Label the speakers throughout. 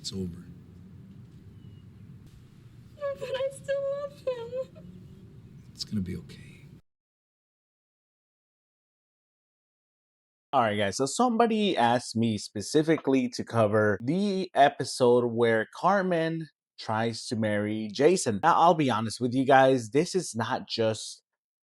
Speaker 1: It's over.
Speaker 2: But I still love him.
Speaker 1: It's gonna be okay.
Speaker 3: Alright guys, so somebody asked me specifically to cover the episode where Carmen tries to marry Jason. Now I'll be honest with you guys, this is not just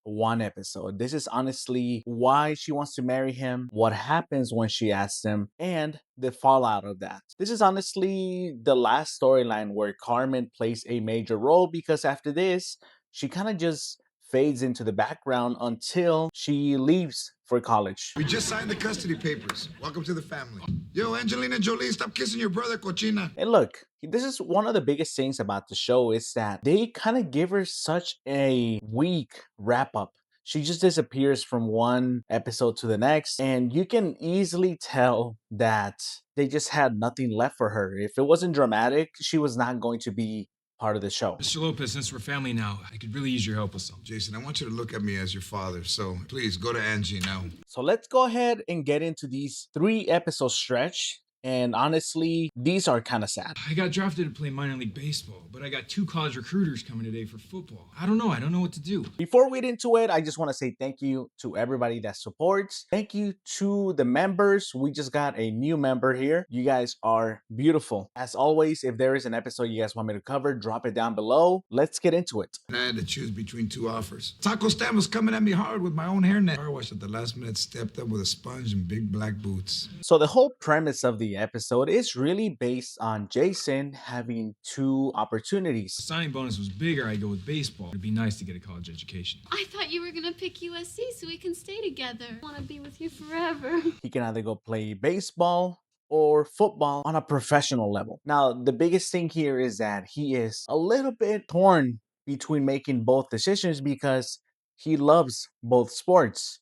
Speaker 3: one episode. This is honestly why she wants to marry him, what happens when she asks him, and the fallout of that. This is honestly the last storyline where Carmen plays a major role, because after this, she kind of just fades into the background until she leaves for college.
Speaker 1: We just signed the custody papers. Welcome to the family. Yo, Angelina Jolie, stop kissing your brother, cochina.
Speaker 3: And look, this is one of the biggest things about the show, is that they kind of give her such a weak wrap up. She just disappears from one episode to the next, and you can easily tell that they just had nothing left for her. If it wasn't dramatic, she was not going to be part of the show.
Speaker 4: Mr. Lopez, since we're family now, I could really use your help with something.
Speaker 1: Jason, I want you to look at me as your father, so please go to Angie now.
Speaker 3: So let's go ahead and get into these 3-episode stretch. And honestly, these are kind of sad.
Speaker 4: I got drafted to play minor league baseball, but I got 2 college recruiters coming today for football. I don't know what to do.
Speaker 3: Before we get into it, I just want to say thank you to everybody that supports. Thank you to the members. We just got a new member here. You guys are beautiful. As always, if there is an episode you guys want me to cover, drop it down below. Let's get into it.
Speaker 1: I had to choose between 2 offers. Taco Stan was coming at me hard with my own hairnet. Car wash at the last minute stepped up with a sponge and big black boots.
Speaker 3: So the whole premise of the episode is really based on Jason having 2 opportunities.
Speaker 4: The signing bonus was bigger, I'd go with baseball. It'd be nice to get a college education.
Speaker 2: I thought you were gonna pick USC so we can stay together. I wanna be with you forever.
Speaker 3: He can either go play baseball or football on a professional level. Now, the biggest thing here is that he is a little bit torn between making both decisions because he loves both sports.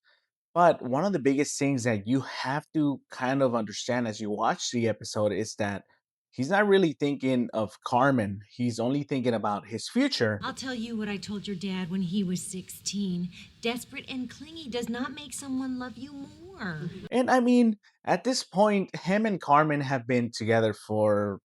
Speaker 3: But one of the biggest things that you have to kind of understand as you watch the episode is that he's not really thinking of Carmen. He's only thinking about his future.
Speaker 5: I'll tell you what I told your dad when he was 16. Desperate and clingy does not make someone love you more.
Speaker 3: And I mean, at this point, him and Carmen have been together for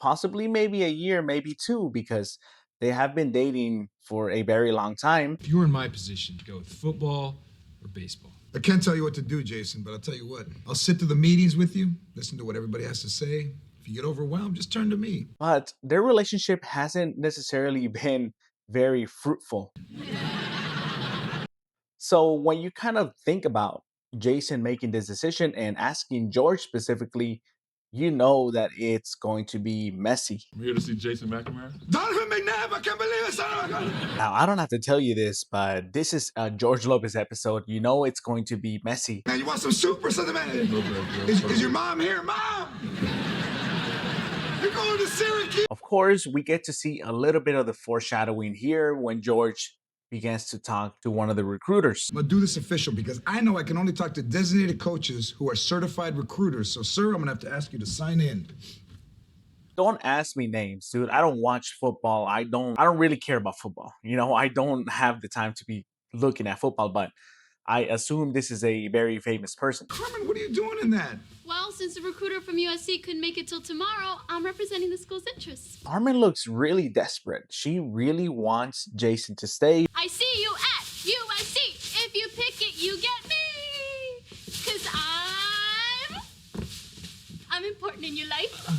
Speaker 3: possibly maybe a year, maybe 2, because they have been dating for a very long time.
Speaker 4: If you were in my position, go with football or baseball.
Speaker 1: I can't tell you what to do, Jason, but I'll tell you what. I'll sit through the meetings with you, listen to what everybody has to say. If you get overwhelmed, just turn to me.
Speaker 3: But their relationship hasn't necessarily been very fruitful. So when you kind of think about Jason making this decision and asking George specifically, you know that it's going to be messy.
Speaker 6: I'm here to see Jason McNamara.
Speaker 1: Donovan McNabb, I can't believe it, son of a gun.
Speaker 3: Now, I don't have to tell you this, but this is a George Lopez episode. You know it's going to be messy.
Speaker 1: Man, you want some soup or something, man? Is your mom here? Mom! You're going to Syracuse?
Speaker 3: Of course, we get to see a little bit of the foreshadowing here when George begins to talk to one of the recruiters.
Speaker 1: I'm gonna do this official because I know I can only talk to designated coaches who are certified recruiters. So, sir, I'm gonna have to ask you to sign in.
Speaker 3: Don't ask me names, dude. I don't watch football. I don't really care about football. You know, I don't have the time to be looking at football, but I assume this is a very famous person.
Speaker 1: Carmen, what are you doing in that?
Speaker 2: Well, since the recruiter from USC couldn't make it till tomorrow, I'm representing the school's interests.
Speaker 3: Carmen looks really desperate. She really wants Jason to stay.
Speaker 2: I see you at USC. If you pick it, you get me. 'Cause I'm important in your life.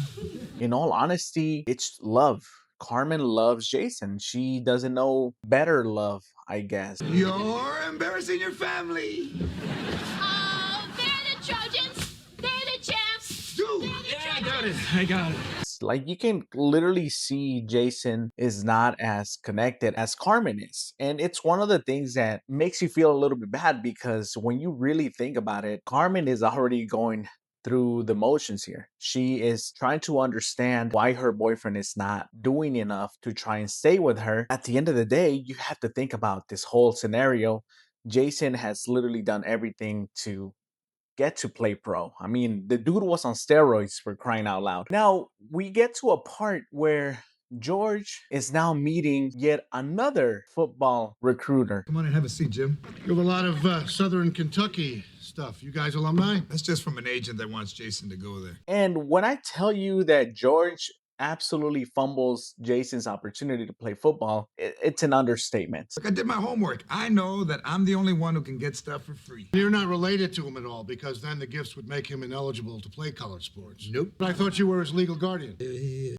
Speaker 3: In all honesty, it's love. Carmen loves Jason. She doesn't know better love, I guess.
Speaker 1: You're embarrassing your family.
Speaker 2: Oh, they're the Trojans. They're the champs.
Speaker 1: Dude.
Speaker 4: Yeah, I got it.
Speaker 3: Like, you can literally see Jason is not as connected as Carmen is. And it's one of the things that makes you feel a little bit bad, because when you really think about it, Carmen is already going through the motions here. She is trying to understand why her boyfriend is not doing enough to try and stay with her. At the end of the day, you have to think about this whole scenario. Jason has literally done everything to get to play pro. I mean, the dude was on steroids, for crying out loud. Now, we get to a part where George is now meeting yet another football recruiter.
Speaker 1: Come on and have a seat, Jim.
Speaker 7: You have a lot of Southern Kentucky
Speaker 6: stuff? You guys alumni?
Speaker 1: That's just from an agent that wants Jason to go there.
Speaker 3: And when I tell you that George absolutely fumbles Jason's opportunity to play football, it's an understatement.
Speaker 1: Look, I did my homework. I know that I'm the only one who can get stuff for free.
Speaker 6: You're not related to him at all, because then the gifts would make him ineligible to play colored sports.
Speaker 1: Nope.
Speaker 6: But I thought you were his legal guardian.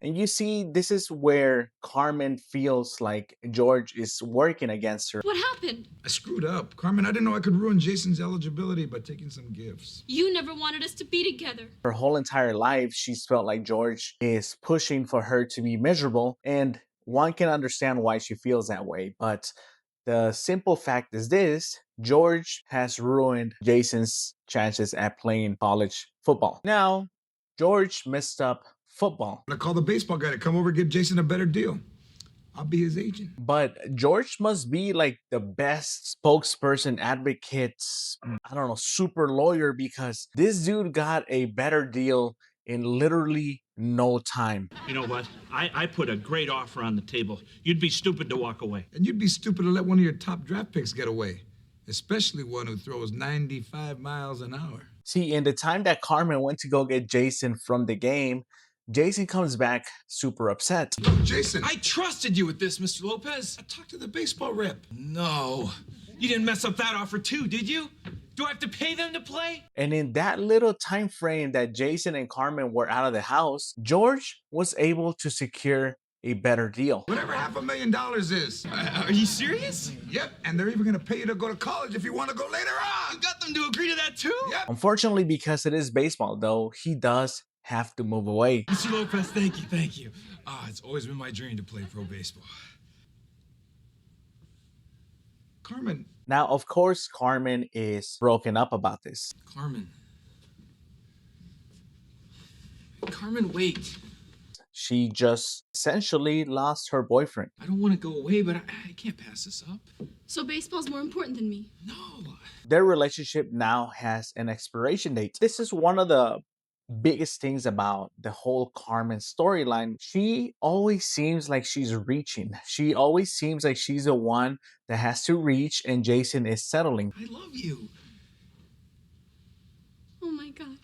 Speaker 3: And you see, this is where Carmen feels like George is working against her.
Speaker 2: What happened?
Speaker 1: I screwed up. Carmen, I didn't know I could ruin Jason's eligibility by taking some gifts.
Speaker 2: You never wanted us to be together.
Speaker 3: Her whole entire life, she's felt like George is pushing for her to be miserable, and one can understand why she feels that way. But the simple fact is this: George has ruined Jason's chances at playing college football. Now, George messed up football.
Speaker 1: I call the baseball guy to come over and give Jason a better deal. I'll be his agent.
Speaker 3: But George must be like the best spokesperson, advocate, I don't know, super lawyer, because this dude got a better deal in literally no time.
Speaker 7: You know what? I put a great offer on the table. You'd be stupid to walk away.
Speaker 1: And you'd be stupid to let one of your top draft picks get away, especially one who throws 95 miles an hour.
Speaker 3: See, in the time that Carmen went to go get Jason from the game, Jason comes back super upset.
Speaker 1: Look, Jason,
Speaker 4: I trusted you with this, Mr. Lopez.
Speaker 1: I talked to the baseball rep.
Speaker 4: No. You didn't mess up that offer too, did you? Do I have to pay them to play?
Speaker 3: And in that little time frame that Jason and Carmen were out of the house, George was able to secure a better deal.
Speaker 1: Whatever $500,000 is.
Speaker 4: Are you serious?
Speaker 1: Yep, and they're even gonna pay you to go to college if you want to go later on.
Speaker 4: You got them to agree to that too?
Speaker 1: Yep.
Speaker 3: Unfortunately, because it is baseball, though, he does have to move away.
Speaker 4: Mr. Lopez, thank you. It's always been my dream to play pro baseball.
Speaker 1: Carmen,
Speaker 3: Now, of course, Carmen is broken up about this.
Speaker 4: Carmen, wait.
Speaker 3: She just essentially lost her boyfriend.
Speaker 4: I don't want to go away, but I can't pass this up.
Speaker 2: So baseball's more important than me.
Speaker 4: No.
Speaker 3: Their relationship now has an expiration date. This is one of the biggest things about the whole Carmen storyline. She always seems like she's reaching. She always seems like she's the one that has to reach, and Jason is settling.
Speaker 4: I love you.
Speaker 2: Oh my God.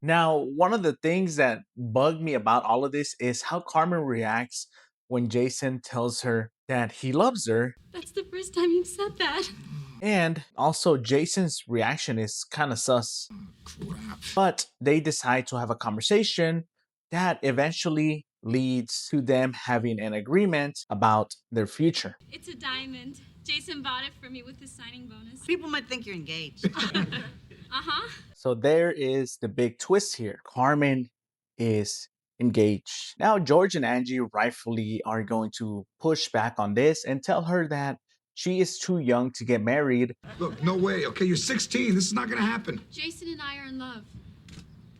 Speaker 3: Now, one of the things that bugged me about all of this is how Carmen reacts when Jason tells her that he loves her.
Speaker 2: That's the first time you've said that.
Speaker 3: And also, Jason's reaction is kind of sus.
Speaker 1: crap.
Speaker 3: But they decide to have a conversation that eventually leads to them having an agreement about their future.
Speaker 2: It's a diamond. Jason bought it for me with his signing bonus.
Speaker 8: People might think you're engaged.
Speaker 2: Uh-huh.
Speaker 3: So there is the big twist here. Carmen is engaged. Now, George and Angie rightfully are going to push back on this and tell her that she is too young to get married.
Speaker 1: Look, no way, okay? You're 16. This is not gonna happen.
Speaker 2: Jason and I are in love.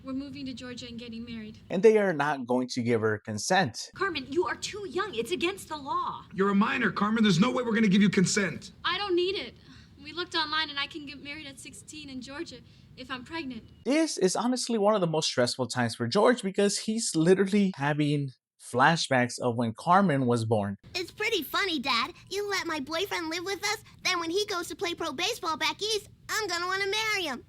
Speaker 2: We're moving to Georgia and getting married.
Speaker 3: And they are not going to give her consent.
Speaker 5: Carmen, you are too young. It's against the law.
Speaker 1: You're a minor, Carmen. There's no way we're gonna give you consent.
Speaker 2: I don't need it. We looked online and I can get married at 16 in Georgia if I'm pregnant.
Speaker 3: This is honestly one of the most stressful times for George because he's literally having flashbacks of when Carmen was born.
Speaker 9: It's pretty funny, Dad. You let my boyfriend live with us, then when he goes to play pro baseball back east, I'm gonna want to marry him.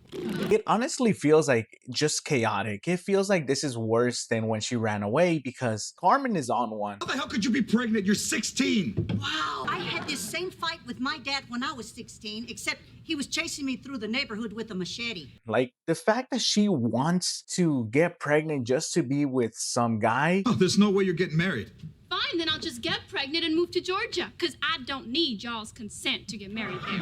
Speaker 3: It honestly feels like just chaotic. It feels like this is worse than when she ran away because Carmen is on one.
Speaker 1: How the hell could you be pregnant? You're 16.
Speaker 8: Wow. I had this same fight with my dad when I was 16, except he was chasing me through the neighborhood with a machete.
Speaker 3: Like, the fact that she wants to get pregnant just to be with some guy.
Speaker 1: Oh, there's no way you're getting married.
Speaker 2: Fine, then I'll just get pregnant and move to Georgia, because I don't need y'all's consent to get married there.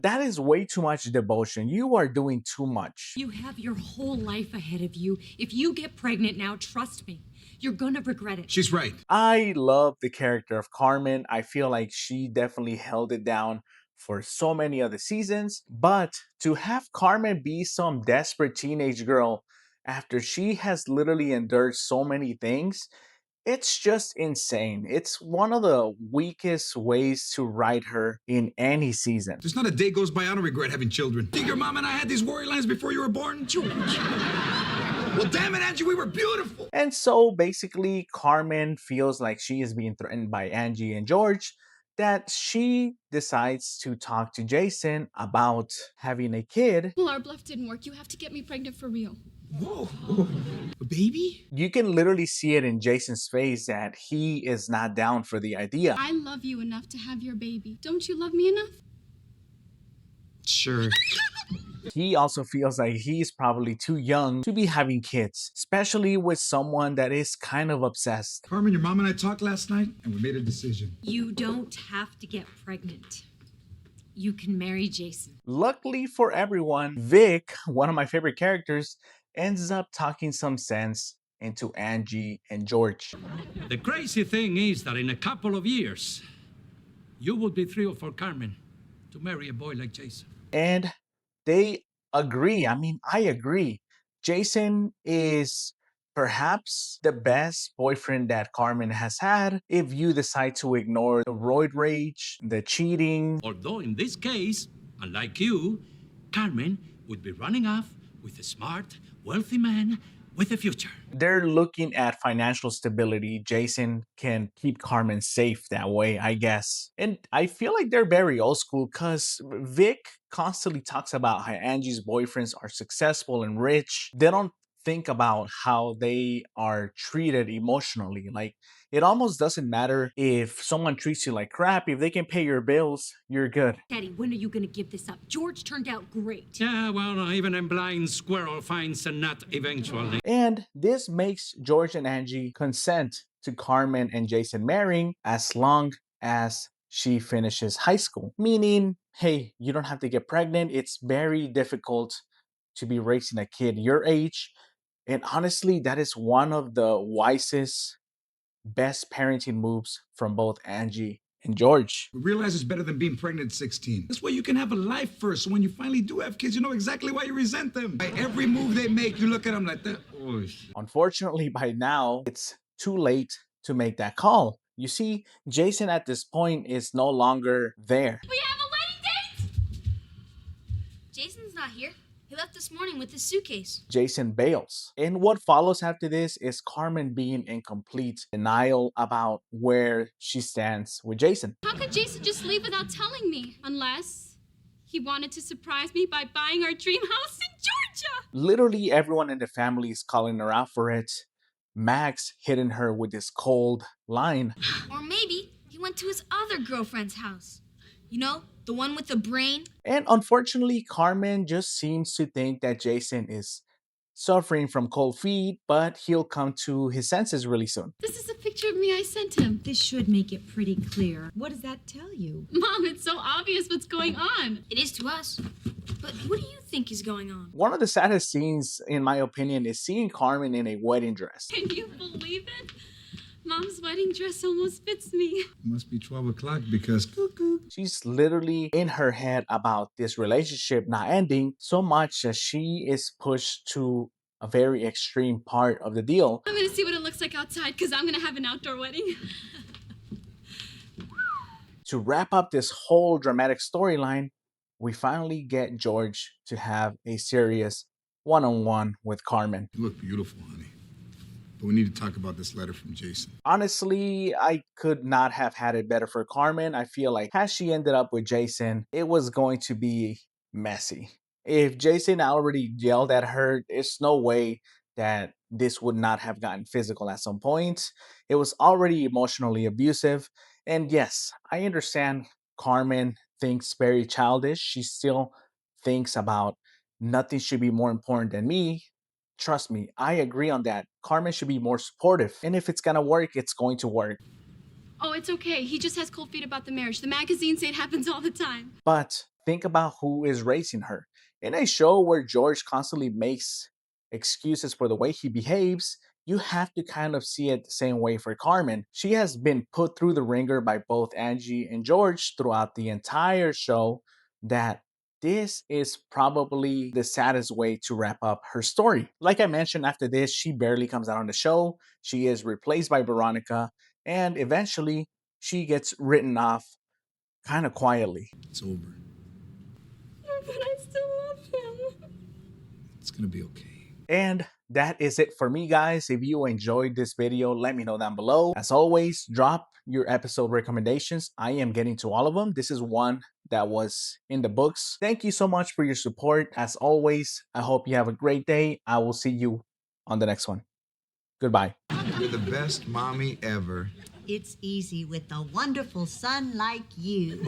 Speaker 3: That is way too much devotion. You are doing too much.
Speaker 5: You have your whole life ahead of you. If you get pregnant now, trust me, you're gonna regret it.
Speaker 1: She's right.
Speaker 3: I love the character of Carmen. I feel like she definitely held it down for so many other seasons. But to have Carmen be some desperate teenage girl after she has literally endured so many things, it's just insane. It's one of the weakest ways to write her in any season.
Speaker 1: There's not a day goes by I don't regret having children. Think your mom and I had these worry lines before you were born? George. Well, damn it, Angie, we were beautiful.
Speaker 3: And so basically, Carmen feels like she is being threatened by Angie and George. that she decides to talk to Jason about having a kid.
Speaker 2: Well, our bluff didn't work. You have to get me pregnant for real.
Speaker 4: Whoa, whoa. A baby?
Speaker 3: You can literally see it in Jason's face that he is not down for the idea.
Speaker 2: I love you enough to have your baby. Don't you love me enough?
Speaker 4: Sure.
Speaker 3: He also feels like he's probably too young to be having kids, especially with someone that is kind of obsessed.
Speaker 1: Carmen, your mom and I talked last night, and we made a decision.
Speaker 5: You don't have to get pregnant. You can marry Jason.
Speaker 3: Luckily for everyone, Vic, one of my favorite characters, ends up talking some sense into Angie and George.
Speaker 10: The crazy thing is that in a couple of years, you will be thrilled for Carmen to marry a boy like Jason.
Speaker 3: And they agree. I mean, I agree. Jason is perhaps the best boyfriend that Carmen has had if you decide to ignore the roid rage, the cheating.
Speaker 10: Although in this case, unlike you, Carmen would be running off with a smart, wealthy man with a future.
Speaker 3: They're looking at financial stability. Jason can keep Carmen safe that way, I guess. And I feel like they're very old school because Vic constantly talks about how Angie's boyfriends are successful and rich. They don't think about how they are treated emotionally. Like, it almost doesn't matter if someone treats you like crap. If they can pay your bills, you're good.
Speaker 5: Daddy, when are you going to give this up? George turned out great.
Speaker 10: Yeah, well, even a blind squirrel finds a nut eventually.
Speaker 3: And this makes George and Angie consent to Carmen and Jason marrying as long as she finishes high school. Meaning, hey, you don't have to get pregnant. It's very difficult to be raising a kid your age. And honestly, that is one of the wisest, best parenting moves from both Angie and George.
Speaker 1: We realize it's better than being pregnant at 16. This way you can have a life first. So when you finally do have kids, you know exactly why you resent them. By every move they make, you look at them like that. Oh,
Speaker 3: Unfortunately, by now, it's too late to make that call. You see, Jason at this point is no longer there.
Speaker 2: We have a wedding date?
Speaker 11: Jason's not here. He left this morning with his suitcase.
Speaker 3: Jason bails. And what follows after this is Carmen being in complete denial about where she stands with Jason.
Speaker 2: How could Jason just leave without telling me? Unless he wanted to surprise me by buying our dream house in Georgia.
Speaker 3: Literally everyone in the family is calling her out for it. Max hitting her with this cold line.
Speaker 11: Or maybe he went to his other girlfriend's house. You know, the one with the brain.
Speaker 3: And unfortunately, Carmen just seems to think that Jason is suffering from cold feet, but he'll come to his senses really soon.
Speaker 2: This is a picture of me I sent him.
Speaker 5: This should make it pretty clear. What does that tell you?
Speaker 2: Mom, it's so obvious what's going on.
Speaker 11: It is to us. But what do you think is going on?
Speaker 3: One of the saddest scenes, in my opinion, is seeing Carmen in a wedding dress.
Speaker 2: Can you believe it? Mom's wedding dress almost fits me.
Speaker 1: it must be 12 o'clock because cuckoo.
Speaker 3: She's literally in her head about this relationship not ending so much that she is pushed to a very extreme part of the deal.
Speaker 2: I'm gonna see what it looks like outside because I'm gonna have an outdoor wedding.
Speaker 3: To wrap up this whole dramatic storyline, we finally get George to have a serious one-on-one with Carmen.
Speaker 1: You look beautiful, honey. But we need to talk about this letter from Jason.
Speaker 3: Honestly, I could not have had it better for Carmen. I feel like had she ended up with Jason, it was going to be messy. If Jason already yelled at her, there's no way that this would not have gotten physical at some point. It was already emotionally abusive. And yes, I understand Carmen thinks very childish. She still thinks about nothing should be more important than me. Trust me, I agree on that. Carmen should be more supportive. And if it's gonna work, it's going to work.
Speaker 2: Oh, it's okay. He just has cold feet about the marriage. The magazines say it happens all the time.
Speaker 3: But think about who is raising her. In a show where George constantly makes excuses for the way he behaves, you have to kind of see it the same way for Carmen. She has been put through the ringer by both Angie and George throughout the entire show that this is probably the saddest way to wrap up her story. Like I mentioned, after this, she barely comes out on the show. She is replaced by Veronica, and eventually she gets written off kind of quietly.
Speaker 1: It's over.
Speaker 2: But I still love him.
Speaker 1: It's gonna be okay.
Speaker 3: And that is it for me, guys. If you enjoyed this video, let me know down below. As always, drop your episode recommendations. I am getting to all of them. This is one that was in the books. Thank you so much for your support. As always, I hope you have a great day. I will see you on the next one. Goodbye.
Speaker 1: You're the best mommy ever.
Speaker 8: It's easy with a wonderful son like you.